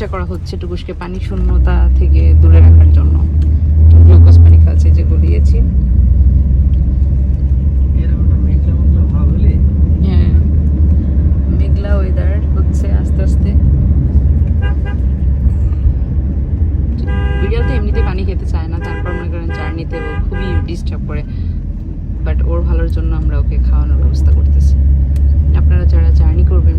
চেষ্টা করা হচ্ছে টুকুসকে পানি শূন্যতা থেকে দূরে রাখার জন্য। গ্লুকোজ পানি খাচ্ছে যে গলিয়েছি। হ্যাঁ, মেঘলা ওয়েদার হচ্ছে আস্তে আস্তে। বিড়াল তো এমনিতে পানি খেতে চায় না, তারপর মনে করেন জার্নিতে ও খুবই ডিস্টার্ব করে, বাট ওর ভালোর জন্য আমরা ওকে খাওয়ানোর ব্যবস্থা করতেছি। আপনারা যারা জার্নি করবেন